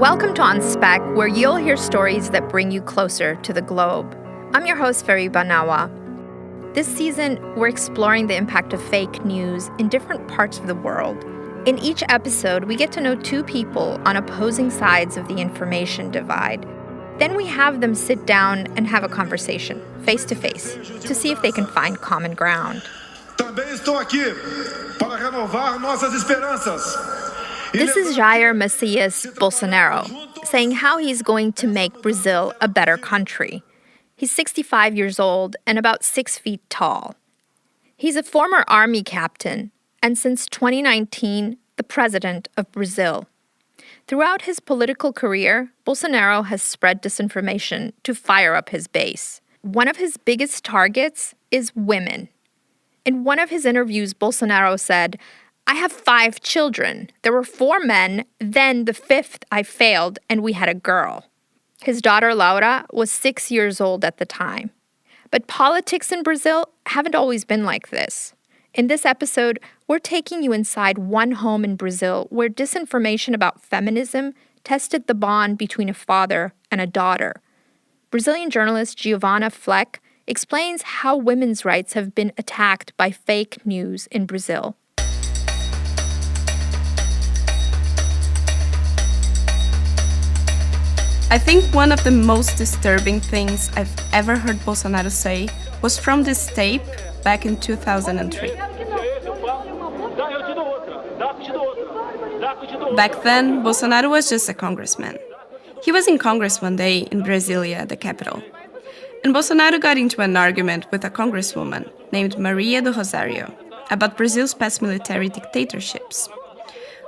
Welcome to On Spec, where you'll hear stories that bring you closer to the globe. I'm your host, Ferry Banawa. This season, we're exploring the impact of fake news in different parts of the world. In each episode, we get to know two people on opposing sides of the information divide. Then we have them sit down and have a conversation, face to face, to see if they can find common ground. Também estou aqui para renovar nossas esperanças. This is Jair Bolsonaro saying how he's going to make Brazil a better country. He's 65 years old and about 6 feet tall. He's a former army captain and since 2019, the president of Brazil. Throughout his political career, Bolsonaro has spread disinformation to fire up his base. One of his biggest targets is women. In one of his interviews, Bolsonaro said, "I have 5 children. There were 4 men, then the 5th I failed, and we had a girl." His daughter Laura was 6 years old at the time. But politics in Brazil haven't always been like this. In this episode, we're taking you inside one home in Brazil where disinformation about feminism tested the bond between a father and a daughter. Brazilian journalist Giovana Fleck explains how women's rights have been attacked by fake news in Brazil. I think one of the most disturbing things I've ever heard Bolsonaro say was from this tape back in 2003. Back then, Bolsonaro was just a congressman. He was in Congress one day in Brasilia, the capital. And Bolsonaro got into an argument with a congresswoman named Maria do Rosário about Brazil's past military dictatorships.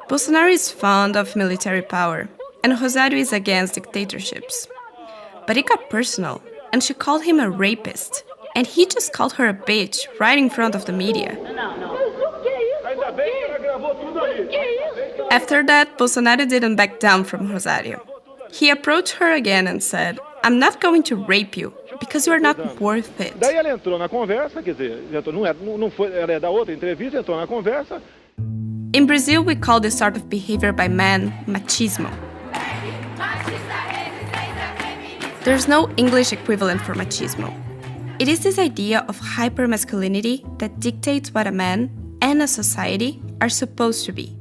Bolsonaro is fond of military power, and Rosário is against dictatorships. But it got personal, and she called him a rapist, and he just called her a bitch right in front of the media. After that, Bolsonaro didn't back down from Rosário. He approached her again and said, "I'm not going to rape you, because you are not worth it." Daí ela entrou na conversa, quer dizer, não foi, ela é da outra entrevista, entrou na conversa. In Brazil, we call this sort of behavior by men machismo. There's no English equivalent for machismo. It is this idea of hypermasculinity that dictates what a man and a society are supposed to be.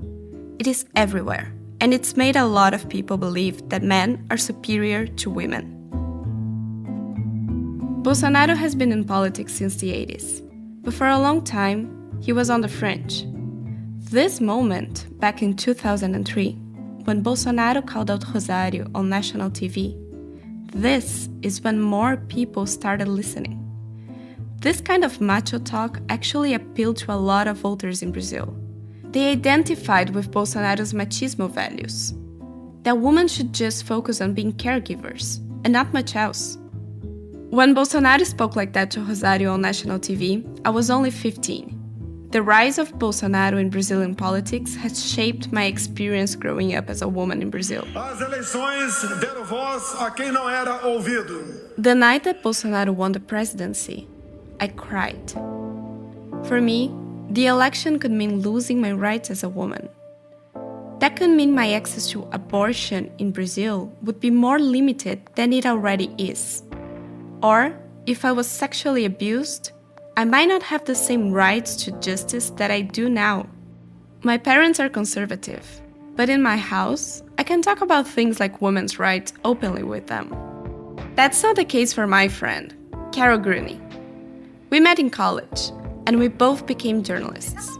It is everywhere, and it's made a lot of people believe that men are superior to women. Bolsonaro has been in politics since the 80s, but for a long time, he was on the fringe. This moment, back in 2003, when Bolsonaro called out Rosário on national TV, this is when more people started listening. This kind of macho talk actually appealed to a lot of voters in Brazil. They identified with Bolsonaro's machismo values. That women should just focus on being caregivers, and not much else. When Bolsonaro spoke like that to Rosário on national TV, I was only 15. The rise of Bolsonaro in Brazilian politics has shaped my experience growing up as a woman in Brazil. As eleições deram voz a quem não era ouvido. The night that Bolsonaro won the presidency, I cried. For me, the election could mean losing my rights as a woman. That could mean my access to abortion in Brazil would be more limited than it already is. Or, if I was sexually abused, I might not have the same rights to justice that I do now. My parents are conservative, but in my house, I can talk about things like women's rights openly with them. That's not the case for my friend, Carol Grune. We met in college, and we both became journalists.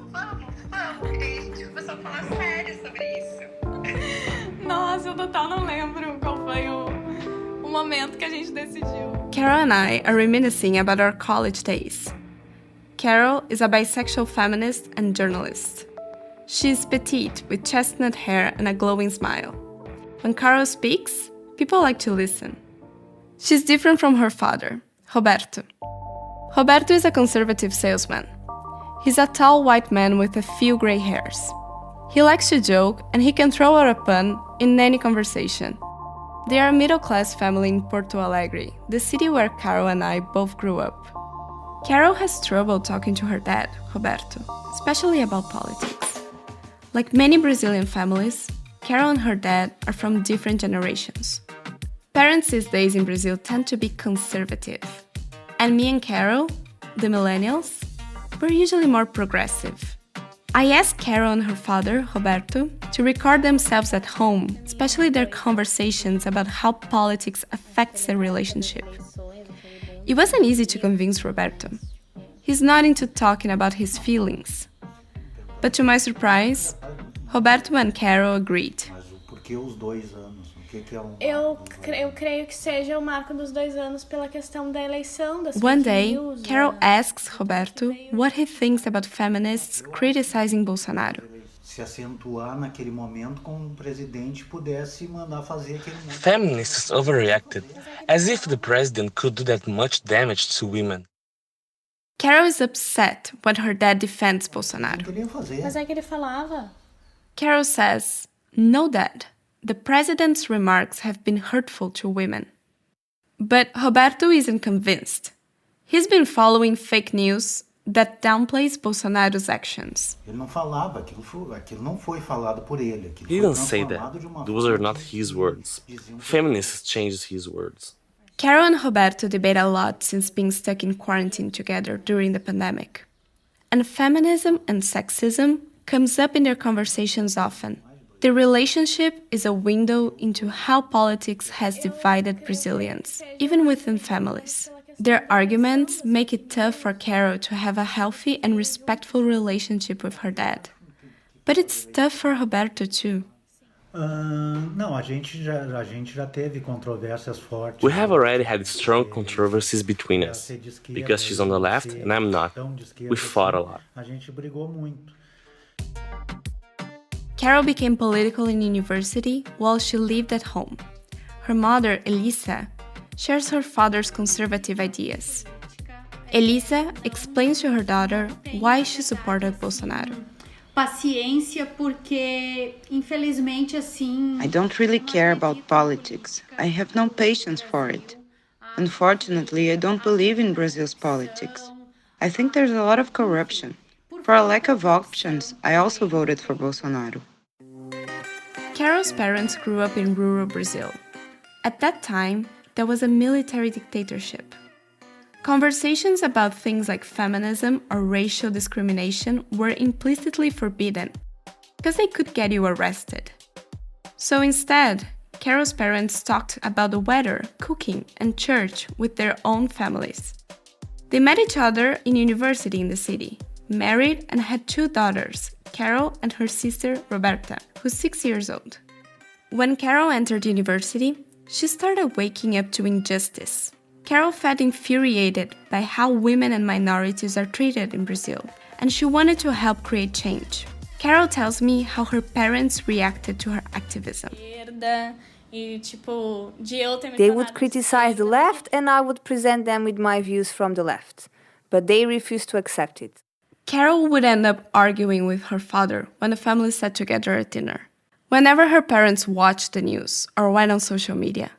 Nossa, eu total não lembro qual foi o momento que a gente decidiu. Carol and I are reminiscing about our college days. Carol is a bisexual feminist and journalist. She is petite with chestnut hair and a glowing smile. When Carol speaks, people like to listen. She's different from her father, Roberto. Roberto is a conservative salesman. He's a tall white man with a few gray hairs. He likes to joke and he can throw out a pun in any conversation. They are a middle-class family in Porto Alegre, the city where Carol and I both grew up. Carol has trouble talking to her dad, Roberto, especially about politics. Like many Brazilian families, Carol and her dad are from different generations. Parents these days in Brazil tend to be conservative. And me and Carol, the millennials, we're usually more progressive. I asked Carol and her father, Roberto, to record themselves at home, especially their conversations about how politics affects their relationship. It wasn't easy to convince Roberto. He's not into talking about his feelings. But to my surprise, Roberto and Carol agreed. Eu creio que seja o marco dos 2 anos pela questão da eleição das One fake day, news, Carol asks Roberto what he thinks about feminists criticizing Bolsonaro. Se acentuar naquele momento como o presidente pudesse mandar fazer aquele momento. Feminists overreacted, as if the president could do that much damage to women. Carol is upset when her dad defends Bolsonaro. Mas é que ele falava. Carol says, "No, Dad. The president's remarks have been hurtful to women." But Roberto isn't convinced. He's been following fake news that downplays Bolsonaro's actions. Ele não falava, aquilo não foi falado por ele. He didn't say that. Those are not his words. Feminists changed his words. Carol and Roberto debate a lot since being stuck in quarantine together during the pandemic. And feminism and sexism comes up in their conversations often. The relationship is a window into how politics has divided Brazilians, even within families. Their arguments make it tough for Carol to have a healthy and respectful relationship with her dad. But it's tough for Roberto too. Não, a gente já teve controvérsias fortes. We have already had strong controversies between us, because she's on the left and I'm not. We fought a lot. A gente brigou muito. Carol became political in university while she lived at home. Her mother, Elisa, shares her father's conservative ideas. Elisa explains to her daughter why she supported Bolsonaro. Paciência, porque infelizmente assim. I don't really care about politics. I have no patience for it. Unfortunately, I don't believe in Brazil's politics. I think there's a lot of corruption. For a lack of options, I also voted for Bolsonaro. Carol's parents grew up in rural Brazil. At that time, there was a military dictatorship. Conversations about things like feminism or racial discrimination were implicitly forbidden, because they could get you arrested. So instead, Carol's parents talked about the weather, cooking, and church with their own families. They met each other in university in the city, married and had 2 daughters, Carol and her sister Roberta, who's 6 years old. When Carol entered university, she started waking up to injustice. Carol felt infuriated by how women and minorities are treated in Brazil, and she wanted to help create change. Carol tells me how her parents reacted to her activism. They would criticize the left and I would present them with my views from the left, but they refused to accept it. Carol would end up arguing with her father when the family sat together at dinner. Whenever her parents watched the news or went on social media,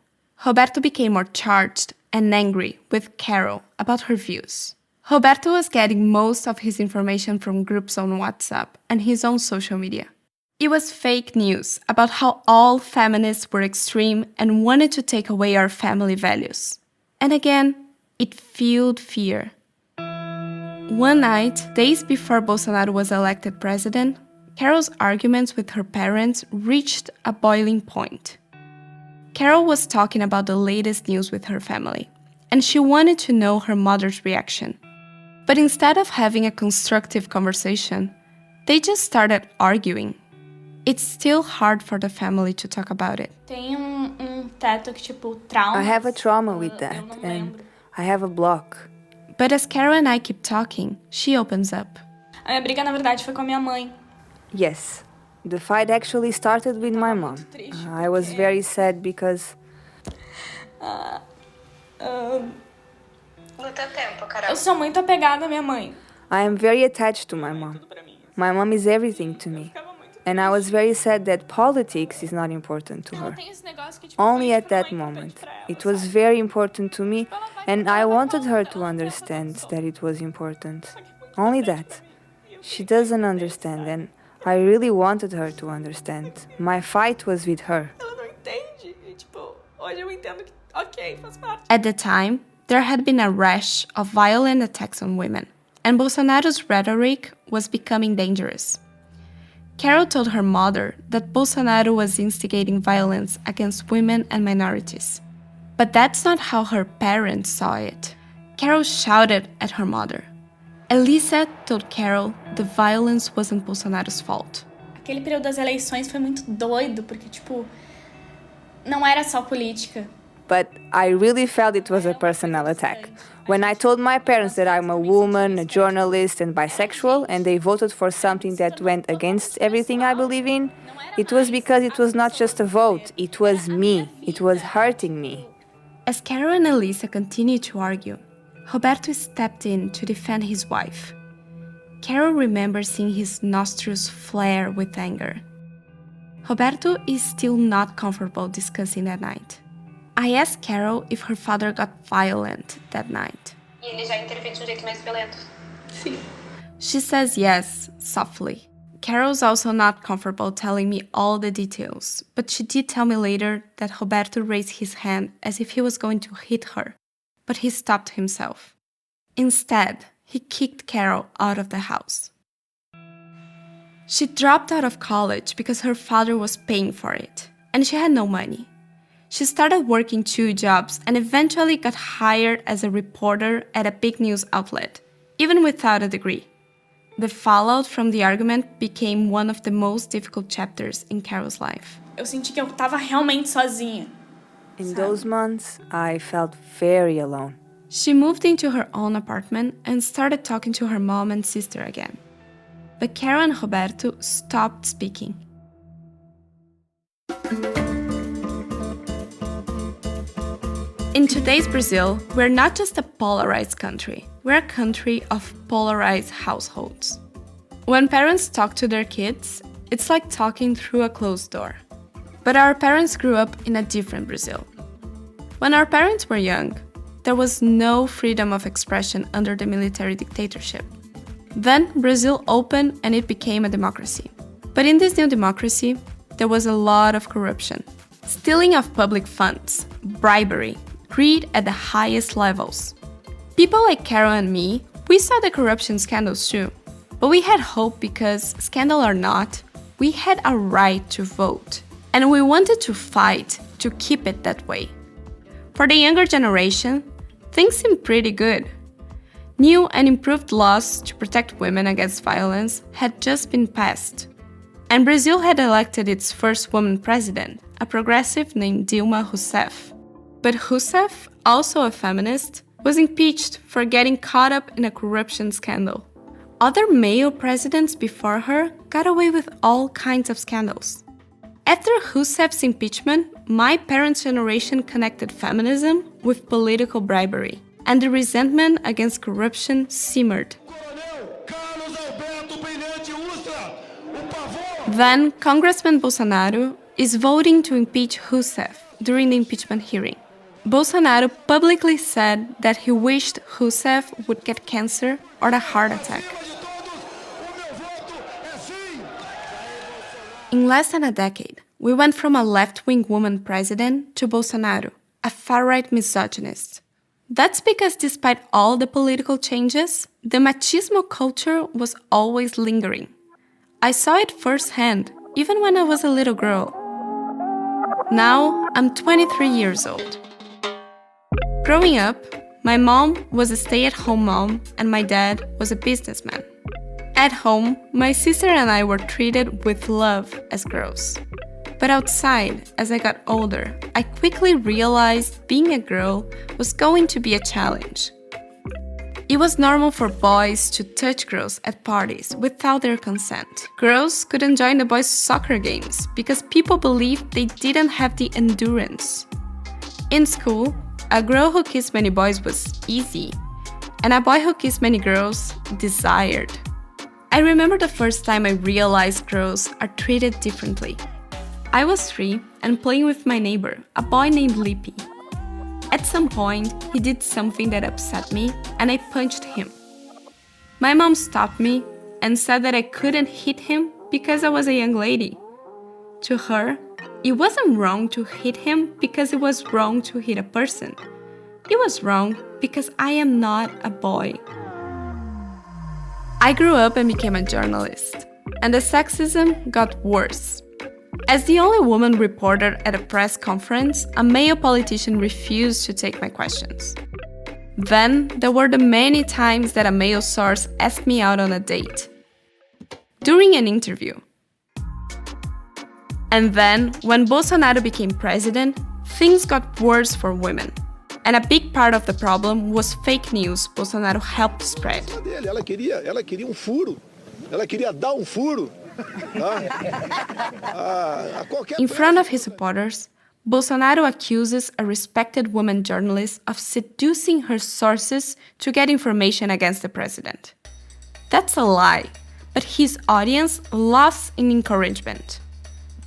Roberto became more charged and angry with Carol about her views. Roberto was getting most of his information from groups on WhatsApp and his own social media. It was fake news about how all feminists were extreme and wanted to take away our family values. And again, it fueled fear. One night, days before Bolsonaro was elected president, Carol's arguments with her parents reached a boiling point. Carol was talking about the latest news with her family, and she wanted to know her mother's reaction. But instead of having a constructive conversation, they just started arguing. It's still hard for the family to talk about it. I have a trauma with that, and I have a block. But as Carol and I keep talking, she opens up. A minha briga, na verdade, foi com a minha mãe. Yes, the fight actually started with my mom. I was very sad because... Eu sou muito apegada à minha mãe. I am very attached to my mom. My mom is everything to me. And I was very sad that politics is not important to her. Only at that moment. It was very important to me, and I wanted her to understand that it was important. Only that. She doesn't understand, and I really wanted her to understand. My fight was with her. Ela não entende. E, tipo, hoje eu entendo que, ok, faz parte. At the time, there had been a rash of violent attacks on women, and Bolsonaro's rhetoric was becoming dangerous. Carol told her mother that Bolsonaro was instigating violence against women and minorities. But that's not how her parents saw it. Carol shouted at her mother. Elisa told Carol the violence wasn't Bolsonaro's fault. Aquele período das eleições foi muito doido, porque, tipo, não era só política. But I really felt it was a personal attack. When I told my parents that I'm a woman, a journalist, and bisexual, and they voted for something that went against everything I believe in, it was because it was not just a vote, it was me. It was hurting me. As Carol and Elisa continued to argue, Roberto stepped in to defend his wife. Carol remembers seeing his nostrils flare with anger. Roberto is still not comfortable discussing that night. I asked Carol if her father got violent that night. E ele já interferiu de jeito mais violento. Sim. She says yes, softly. Carol's also not comfortable telling me all the details, but she did tell me later that Roberto raised his hand as if he was going to hit her, but he stopped himself. Instead, he kicked Carol out of the house. She dropped out of college because her father was paying for it, and she had no money. She started working 2 jobs and eventually got hired as a reporter at a big news outlet, even without a degree. The fallout from the argument became one of the most difficult chapters in Carol's life. Eu senti que eu tava realmente sozinha. In those months, I felt very alone. She moved into her own apartment and started talking to her mom and sister again. But Carol and Roberto stopped speaking. In today's Brazil, we're not just a polarized country, we're a country of polarized households. When parents talk to their kids, it's like talking through a closed door. But our parents grew up in a different Brazil. When our parents were young, there was no freedom of expression under the military dictatorship. Then Brazil opened and it became a democracy. But in this new democracy, there was a lot of corruption. Stealing of public funds, bribery, greed at the highest levels. People like Carol and me, we saw the corruption scandals too. But we had hope because, scandal or not, we had a right to vote. And we wanted to fight to keep it that way. For the younger generation, things seem pretty good. New and improved laws to protect women against violence had just been passed. And Brazil had elected its first woman president, a progressive named Dilma Rousseff. But Rousseff, also a feminist, was impeached for getting caught up in a corruption scandal. Other male presidents before her got away with all kinds of scandals. After Rousseff's impeachment, my parents' generation connected feminism with political bribery, and the resentment against corruption simmered. Then, Congressman Bolsonaro is voting to impeach Rousseff during the impeachment hearing. Bolsonaro publicly said that he wished Rousseff would get cancer or a heart attack. In less than a decade, we went from a left-wing woman president to Bolsonaro, a far-right misogynist. That's because despite all the political changes, the machismo culture was always lingering. I saw it firsthand, even when I was a little girl. Now, I'm 23 years old. Growing up, my mom was a stay-at-home mom and my dad was a businessman. At home, my sister and I were treated with love as girls. But outside, as I got older, I quickly realized being a girl was going to be a challenge. It was normal for boys to touch girls at parties without their consent. Girls couldn't join the boys' soccer games because people believed they didn't have the endurance. In school, a girl who kissed many boys was easy, and a boy who kissed many girls desired. I remember the first time I realized girls are treated differently. I was 3 and playing with my neighbor, a boy named Lippy. At some point, he did something that upset me, and I punched him. My mom stopped me and said that I couldn't hit him because I was a young lady. To her, it wasn't wrong to hit him because it was wrong to hit a person. It was wrong because I am not a boy. I grew up and became a journalist, and the sexism got worse. As the only woman reporter at a press conference, a male politician refused to take my questions. Then there were the many times that a male source asked me out on a date. During an interview. And then, when Bolsonaro became president, things got worse for women. And a big part of the problem was fake news Bolsonaro helped spread. Ela queria furo. Ela queria dar furo. In front of his supporters, Bolsonaro accuses a respected woman journalist of seducing her sources to get information against the president. That's a lie, but his audience loves in encouragement.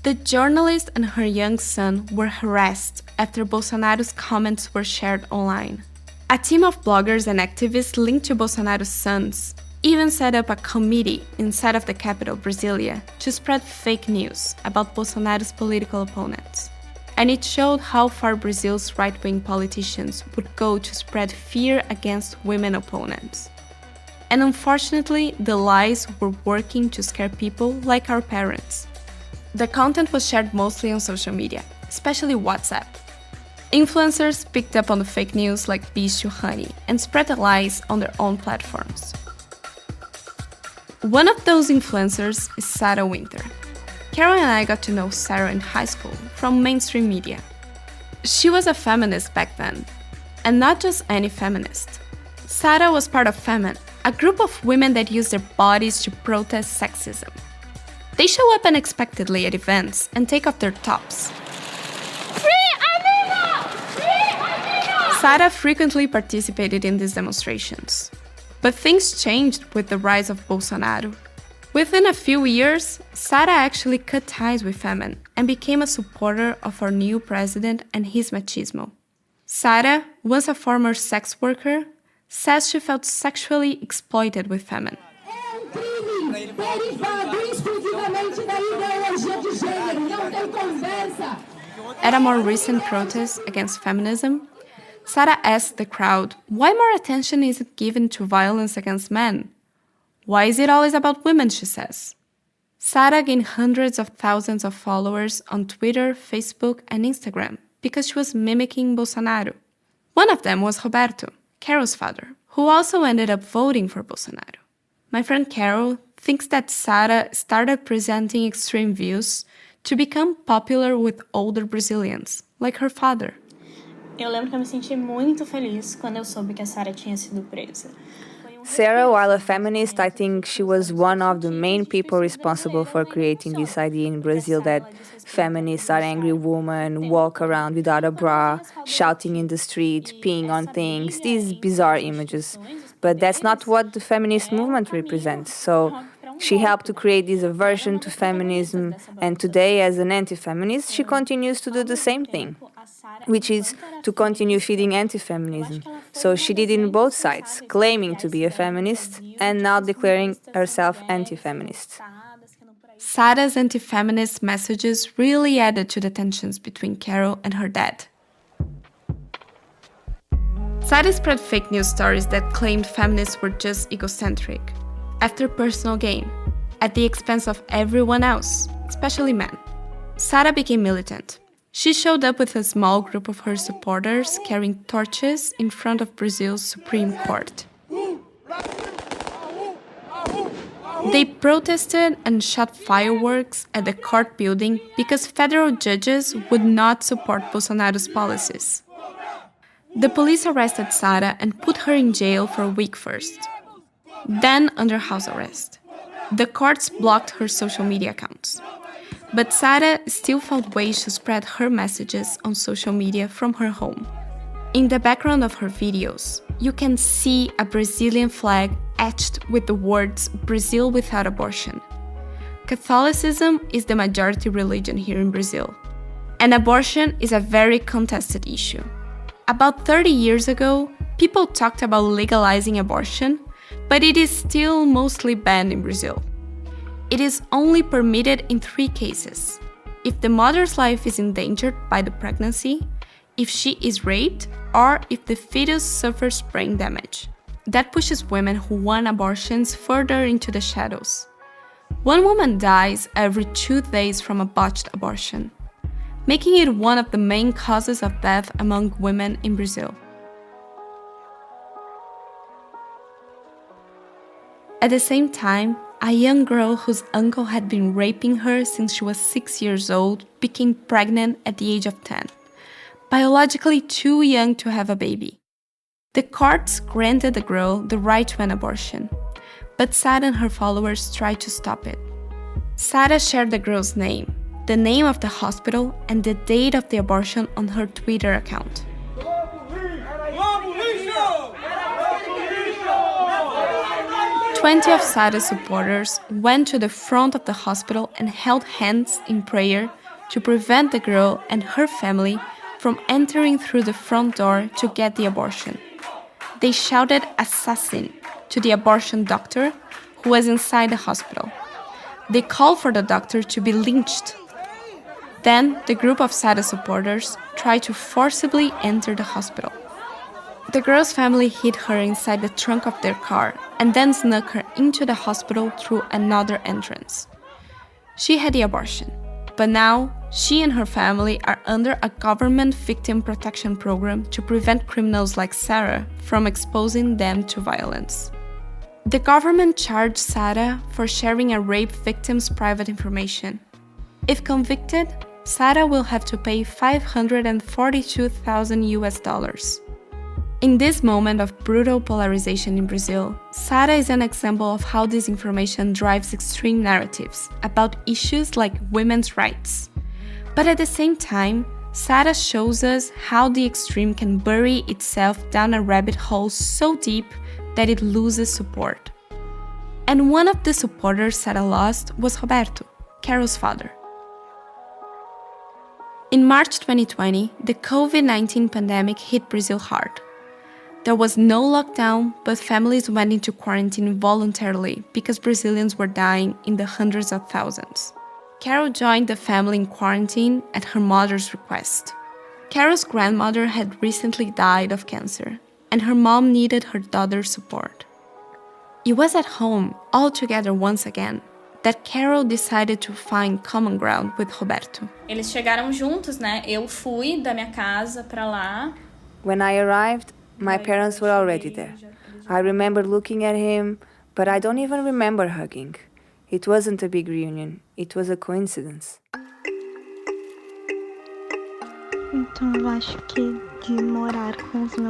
The journalist and her young son were harassed after Bolsonaro's comments were shared online. A team of bloggers and activists linked to Bolsonaro's sons even set up a committee inside of the capital, Brasilia, to spread fake news about Bolsonaro's political opponents. And it showed how far Brazil's right-wing politicians would go to spread fear against women opponents. And unfortunately, the lies were working to scare people like our parents. The content was shared mostly on social media, especially WhatsApp. Influencers picked up on the fake news like bees to honey and spread the lies on their own platforms. One of those influencers is Sarah Winter. Carol and I got to know Sarah in high school from mainstream media. She was a feminist back then, and not just any feminist. Sarah was part of Femen, a group of women that use their bodies to protest sexism. They show up unexpectedly at events and take off their tops. Free Amiga! Free Amiga! Sarah frequently participated in these demonstrations. But things changed with the rise of Bolsonaro. Within a few years, Sarah actually cut ties with Femen and became a supporter of our new president and his machismo. Sarah, once a former sex worker, says she felt sexually exploited with Femen. At a more recent protest against feminism, Sarah asked the crowd why more attention isn't given to violence against men. Why is it always about women, she says. Sarah gained hundreds of thousands of followers on Twitter, Facebook, and Instagram because she was mimicking Bolsonaro. One of them was Roberto, Carol's father, who also ended up voting for Bolsonaro. My friend Carol thinks that Sarah started presenting extreme views to become popular with older Brazilians, like her father. Eu lembro que eu me senti muito feliz quando eu soube que a Sarah tinha sido presa. Sarah, while a feminist, I think she was one of the main people responsible for creating this idea in Brazil that feminists are angry women, walk around without a bra, shouting in the street, peeing on things, these bizarre images. But that's not what the feminist movement represents. So she helped to create this aversion to feminism, and today, as an anti-feminist, she continues to do the same thing, which is to continue feeding anti-feminism. So she did in both sides, claiming to be a feminist and now declaring herself anti-feminist. Sarah's anti-feminist messages really added to the tensions between Carol and her dad. Sarah spread fake news stories that claimed feminists were just egocentric, after personal gain, at the expense of everyone else, especially men. Sarah became militant. She showed up with a small group of her supporters carrying torches in front of Brazil's Supreme Court. They protested and shot fireworks at the court building because federal judges would not support Bolsonaro's policies. The police arrested Sarah and put her in jail for a week first, then under house arrest. The courts blocked her social media accounts. But Sarah still found ways to spread her messages on social media from her home. In the background of her videos, you can see a Brazilian flag etched with the words "Brazil without abortion." Catholicism is the majority religion here in Brazil, and abortion is a very contested issue. About 30 years ago, people talked about legalizing abortion, but it is still mostly banned in Brazil. It is only permitted in 3 cases: if the mother's life is endangered by the pregnancy, if she is raped, or if the fetus suffers brain damage. That pushes women who want abortions further into the shadows. 1 woman dies every 2 days from a botched abortion, making it one of the main causes of death among women in Brazil. At the same time, a young girl whose uncle had been raping her since she was 6 years old became pregnant at the age of 10, biologically too young to have a baby. The courts granted the girl the right to an abortion, but Sara and her followers tried to stop it. Sara shared the girl's name, the name of the hospital, and the date of the abortion on her Twitter account. 20 of Sara's supporters went to the front of the hospital and held hands in prayer to prevent the girl and her family from entering through the front door to get the abortion. They shouted "assassin" to the abortion doctor who was inside the hospital. They called for the doctor to be lynched. Then, the group of Sara supporters tried to forcibly enter the hospital. The girl's family hid her inside the trunk of their car and then snuck her into the hospital through another entrance. She had the abortion, but now she and her family are under a government victim protection program to prevent criminals like Sara from exposing them to violence. The government charged Sara for sharing a rape victim's private information. If convicted, Sara will have to pay $542,000. In this moment of brutal polarization in Brazil, Sara is an example of how disinformation drives extreme narratives about issues like women's rights. But at the same time, Sara shows us how the extreme can bury itself down a rabbit hole so deep that it loses support. And one of the supporters Sara lost was Roberto, Carol's father. In March 2020, the COVID-19 pandemic hit Brazil hard. There was no lockdown, but families went into quarantine voluntarily because Brazilians were dying in the hundreds of thousands. Carol joined the family in quarantine at her mother's request. Carol's grandmother had recently died of cancer, and her mom needed her daughter's support. It was at home, all together once again, that Carol decided to find common ground with Roberto. Eles chegaram juntos, né? Eu fui da minha casa para lá. When I arrived, my parents were already there. I remember looking at him, but I don't even remember hugging. It wasn't a big reunion. It was a coincidence.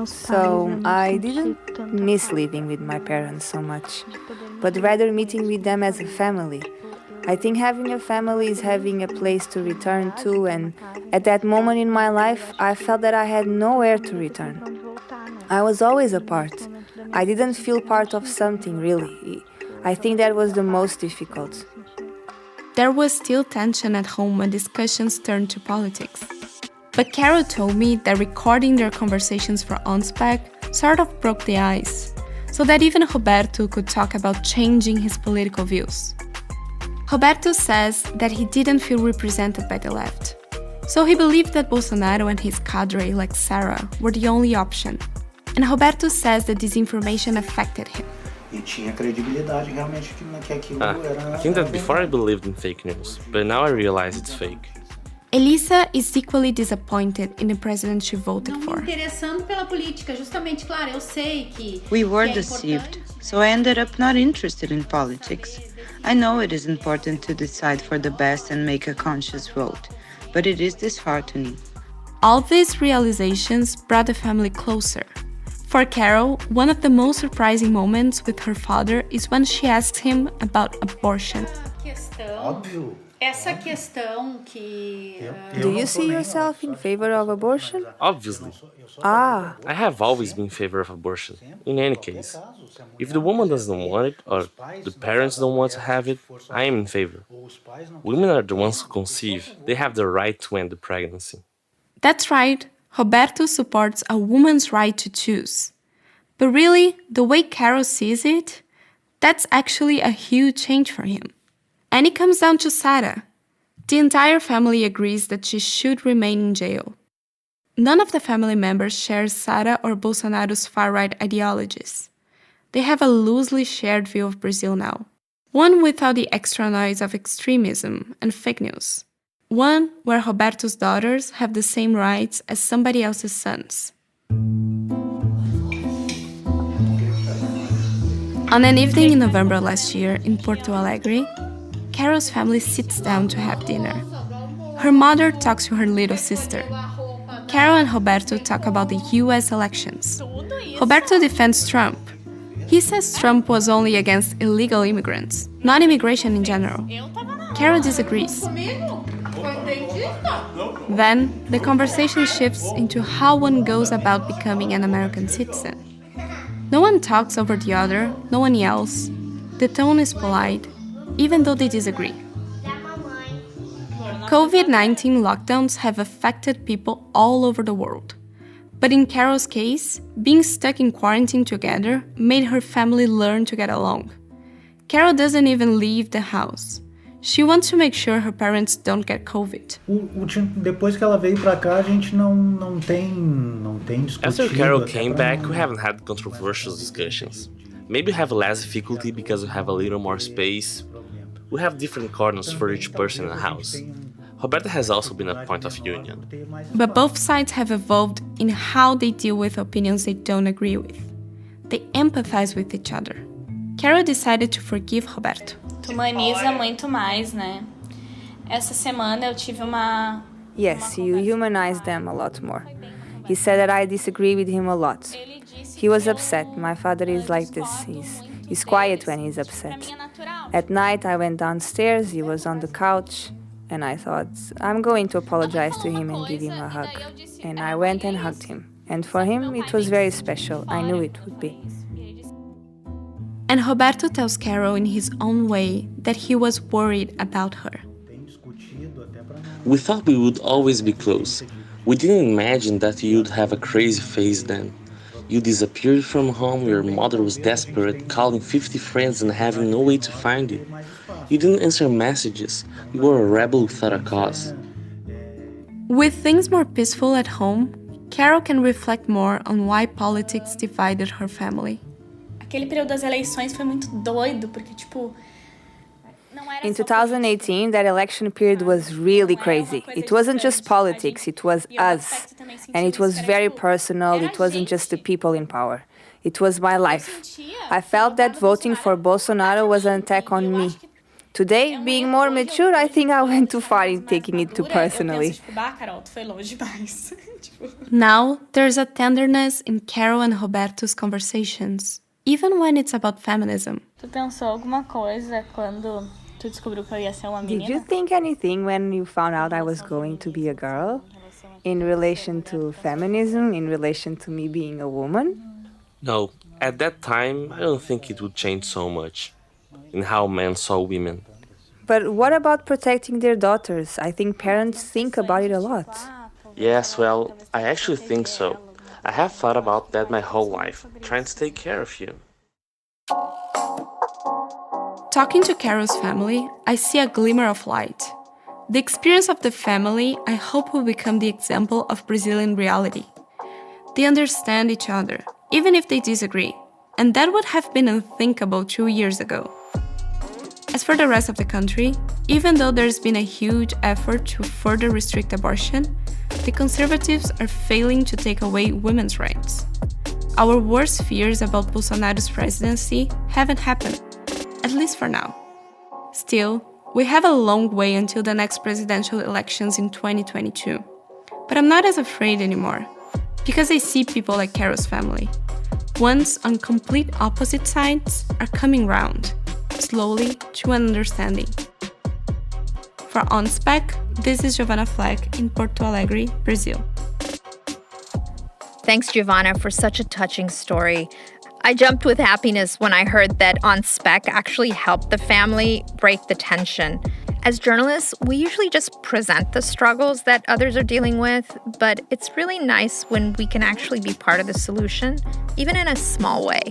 So I didn't miss living with my parents so much, but rather meeting with them as a family. I think having a family is having a place to return to, and at that moment in my life, I felt that I had nowhere to return. I was always apart. I didn't feel part of something, really. I think that was the most difficult. There was still tension at home when discussions turned to politics. But Carol told me that recording their conversations for Spec sort of broke the ice, so that even Roberto could talk about changing his political views. Roberto says that he didn't feel represented by the left, so he believed that Bolsonaro and his cadre like Sara were the only option. And Roberto says that disinformation affected him. I think that before I believed in fake news, but now I realize it's fake. Elisa is equally disappointed in the president she voted for. We were deceived, so I ended up not interested in politics. I know it is important to decide for the best and make a conscious vote, but it is disheartening. All these realizations brought the family closer. For Carol, one of the most surprising moments with her father is when she asks him about abortion. Do you see yourself in favor of abortion? Obviously. Ah, I have always been in favor of abortion, in any case. If the woman doesn't want it, or the parents don't want to have it, I am in favor. Women are the ones who conceive. They have the right to end the pregnancy. That's right. Roberto supports a woman's right to choose. But really, the way Carol sees it, that's actually a huge change for him. And it comes down to Sara. The entire family agrees that she should remain in jail. None of the family members shares Sara or Bolsonaro's far-right ideologies. They have a loosely shared view of Brazil now. One without the extra noise of extremism and fake news. One where Roberto's daughters have the same rights as somebody else's sons. On an evening in November last year in Porto Alegre, Carol's family sits down to have dinner. Her mother talks to her little sister. Carol and Roberto talk about the US elections. Roberto defends Trump. He says Trump was only against illegal immigrants, not immigration in general. Carol disagrees. Then, the conversation shifts into how one goes about becoming an American citizen. No one talks over the other, no one yells. The tone is polite, even though they disagree. COVID-19 lockdowns have affected people all over the world. But in Carol's case, being stuck in quarantine together made her family learn to get along. Carol doesn't even leave the house. She wants to make sure her parents don't get COVID. Depois que ela veio pra cá, a gente não tem discutido. After Carol came back, we haven't had controversial discussions. Maybe we have less difficulty because we have a little more space. We have different corners for each person in the house. Roberta has also been a point of union. But both sides have evolved in how they deal with opinions they don't agree with. They empathize with each other. Carol decided to forgive Roberto. Tu humaniza muito mais, né? Essa semana eu tive uma... Yes, you humanize them a lot more. He said that I disagree with him a lot. He was upset. My father is like this. He's quiet when he's upset. At night I went downstairs, he was on the couch, and I thought, I'm going to apologize to him and give him a hug. And I went and hugged him. And for him, it was very special. I knew it would be. And Roberto tells Carol in his own way that he was worried about her. We thought we would always be close. We didn't imagine that you'd have a crazy phase then. You disappeared from home, your mother was desperate, calling 50 friends and having no way to find you. You didn't answer messages. You were a rebel without a cause. With things more peaceful at home, Carol can reflect more on why politics divided her family. Aquele período das eleições foi muito doido, porque, tipo... In 2018, that election period was really crazy. It wasn't just politics, it was us. And it was very personal, it wasn't just the people in power. It was my life. I felt that voting for Bolsonaro was an attack on me. Today, being more mature, I think I went too far in taking it too personally. Now, there's a tenderness in Carol and Roberto's conversations, even when it's about feminism. Tu pensou alguma coisa quando tu descobriu que eu ia ser uma menina? Did you think anything when you found out I was going to be a girl? In relation to feminism, in relation to me being a woman? No, at that time, I don't think it would change so much in how men saw women. But what about protecting their daughters? I think parents think about it a lot. Yes, well, I actually think so. I have thought about that my whole life, trying to take care of you. Talking to Carol's family, I see a glimmer of light. The experience of the family, I hope, will become the example of Brazilian reality. They understand each other, even if they disagree, and that would have been unthinkable 2 years ago. As for the rest of the country, even though there's been a huge effort to further restrict abortion, the conservatives are failing to take away women's rights. Our worst fears about Bolsonaro's presidency haven't happened, at least for now. Still, we have a long way until the next presidential elections in 2022. But I'm not as afraid anymore, because I see people like Carol's family. Ones on complete opposite sides are coming round, slowly to an understanding. For On Spec, this is Giovana Fleck in Porto Alegre, Brazil. Thanks, Giovana, for such a touching story. I jumped with happiness when I heard that On Spec actually helped the family break the tension. As journalists, we usually just present the struggles that others are dealing with, but it's really nice when we can actually be part of the solution, even in a small way.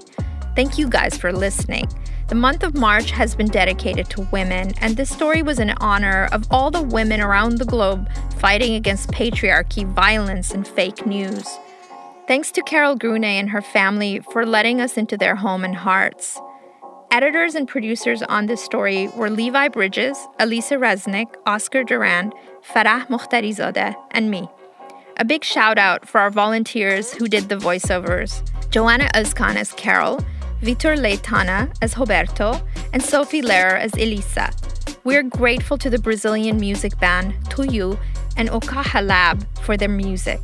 Thank you guys for listening. The month of March has been dedicated to women, and this story was in honor of all the women around the globe fighting against patriarchy, violence, and fake news. Thanks to Carol Grune and her family for letting us into their home and hearts. Editors and producers on this story were Levi Bridges, Elisa Resnick, Oscar Durand, Farah Mukhtarizadeh, and me. A big shout out for our volunteers who did the voiceovers: Joanna Özkan as Carol, Vitor Leitana as Roberto, and Sophie Lehrer as Elisa. We're grateful to the Brazilian music band Tuyu and Okaha Lab for their music.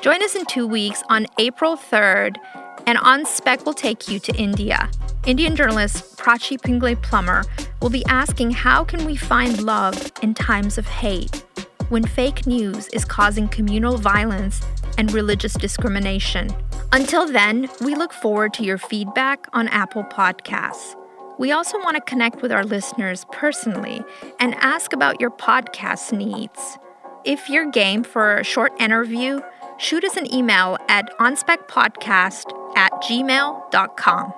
Join us in 2 weeks on April 3rd, and on Spec will take you to India. Indian journalist Prachi Pingle Plummer will be asking how can we find love in times of hate, when fake news is causing communal violence and religious discrimination. Until then, we look forward to your feedback on Apple Podcasts. We also want to connect with our listeners personally and ask about your podcast needs. If you're game for a short interview, shoot us an email at onspecpodcast@gmail.com.